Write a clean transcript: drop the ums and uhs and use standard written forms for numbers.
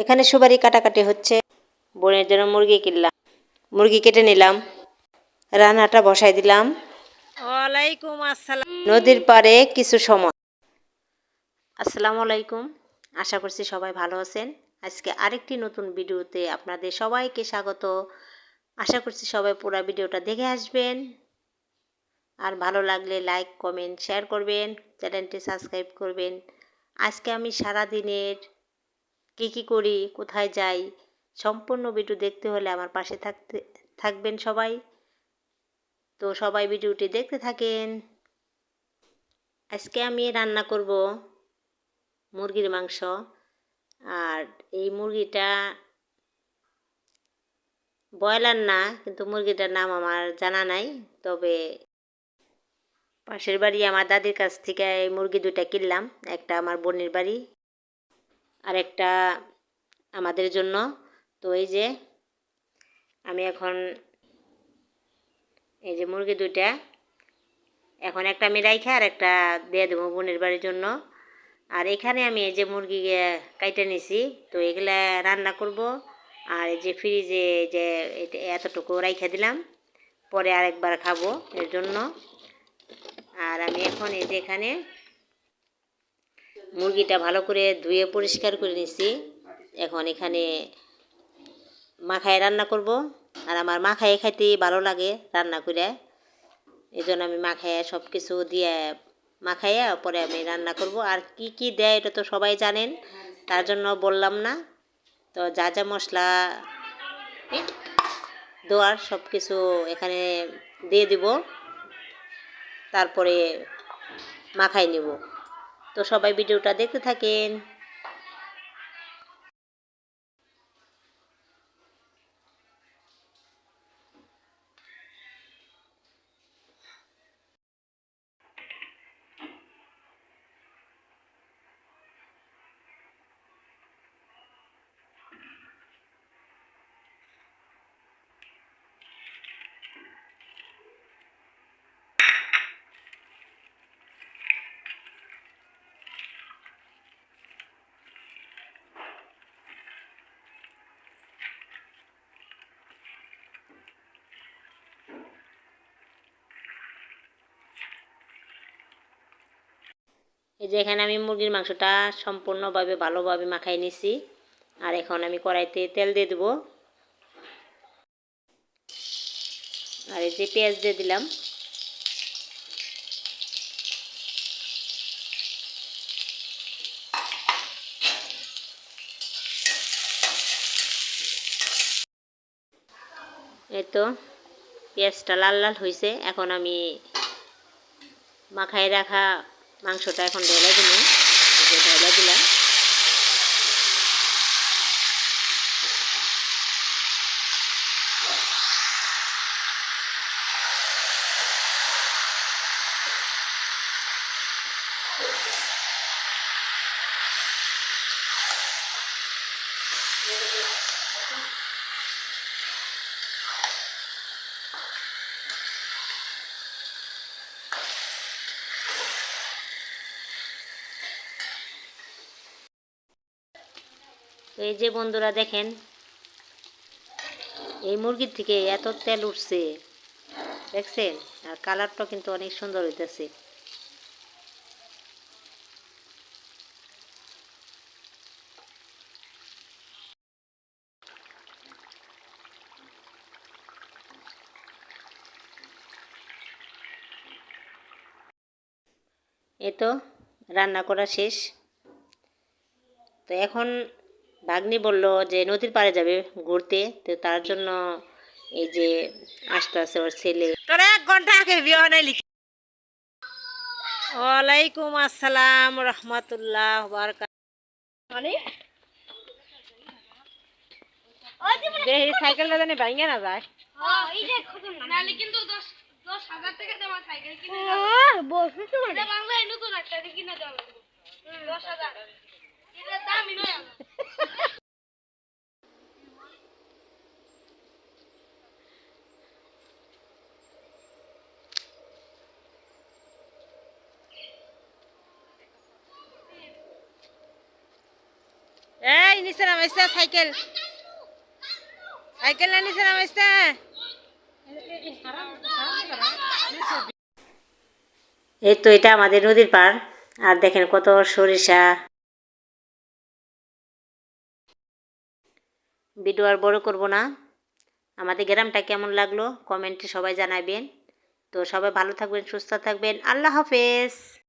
এখানে সুপারি কাটাকাটি হচ্ছে। বোনের জন্য মুরগি কিনলাম, মুরগি কেটে নিলাম, রান্নাটা বসাই দিলাম। ওয়ালাইকুম আসসালাম। নদীর পাড়ে কিছু সময়। আসসালামু আলাইকুম, আশা করছি সবাই ভালো আছেন। আজকে আরেকটি নতুন ভিডিওতে আপনাদের সবাইকে স্বাগত। আশা করছি সবাই পুরো ভিডিওটা দেখে আসবেন। আর ভালো লাগলে লাইক কমেন্ট শেয়ার করবেন, চ্যানেলটি সাবস্ক্রাইব করবেন। আজকে আমি সারাদিনের কী করি, কোথায় যাই, সম্পূর্ণ ভিডিও দেখতে হলে আমার পাশে থাকবেন সবাই। তো সবাই ভিডিওটি দেখতে থাকেন। আজকে আমি রান্না করব মুরগির মাংস। আর এই মুরগিটা ব্রয়লার না, কিন্তু মুরগিটার নাম আমার জানা নাই। তবে পাশের বাড়ি আমার দাদির কাছ থেকে এই মুরগি দুইটা কিনলাম। একটা আমার বোনের বাড়ি আর একটা আমাদের জন্য। তো এই যে আমি এখন এই যে মুরগি দুইটা, এখন একটা আমি রাইখা আর একটা দিয়ে দেবো বোনের বাড়ির জন্য। আর এখানে আমি এই যে মুরগি কাইটে নিছি, তো এগুলা রান্না করব। আর এই যে ফ্রিজে যে এতটুকু রাইখা দিলাম, পরে আরেকবার খাবো এর জন্য। আর আমি এখন এই যে এখানে মুরগিটা ভালো করে ধুয়ে পরিষ্কার করে নিছি। এখন এখানে মাখায় রান্না করব। আর আমার মাখায় খাইতে ভালো লাগে রান্না করে, এই জন্য আমি মাখাইয়া সব কিছু দিয়ে মাখাইয়া পরে আমি রান্না করব। আর কি কি দেয় এটা তো সবাই জানেন, তার জন্য বললাম না। তো যা যা মশলা দেওয়ার সব কিছু এখানে দিয়ে দিব, তারপরে মাখাই নেব। তো সবাই ভিডিওটা দেখতে থাকেন। এই যে এখানে আমি মুরগির মাংসটা সম্পূর্ণভাবে ভালোভাবে মাখাই নিছি। আর এখন আমি কড়াইতে তেল দিয়ে দেবো। আর এই যে পেঁয়াজ দিয়ে দিলাম। এই তো পেঁয়াজটা লাল লাল হয়েছে। এখন আমি মাখায় রাখা মাংসটা এখন ঢেলে দিলাম। ঢেলে দিলাম। তো এই যে বন্ধুরা দেখেন, এই মুরগির থেকে এত তেল উঠছে দেখছেন। আর কালারটা কিন্তু অনেক সুন্দর হইতেছে। এই তো রান্না করা শেষ। তো এখন ভাগ্নি বলল যে নদীর পাড়ে যাবে ঘুরতে, তো তার জন্য এই যে আসতে আছে ওর ছেলে। তোরা 1 ঘন্টা আগে বিয়ে বানাইলি। ওয়ালাইকুম আসসালাম রহমতুল্লাহ বারাকাতুহু। সাইকেলটা জানি ভাঙে না যায়। এই নিচে নামাইছে সাইকেল সাইকেল না নিচে নামাইছে। এই তো এটা আমাদের নদীর পাড়। আর দেখেন কত সরিষা। ভিডিও আর বড় করব না। আমাদের গ্রামটা কেমন লাগলো কমেন্টে সবাই জানাবেন। তো সবাই ভালো থাকবেন, সুস্থ থাকবেন। আল্লাহ হাফেজ।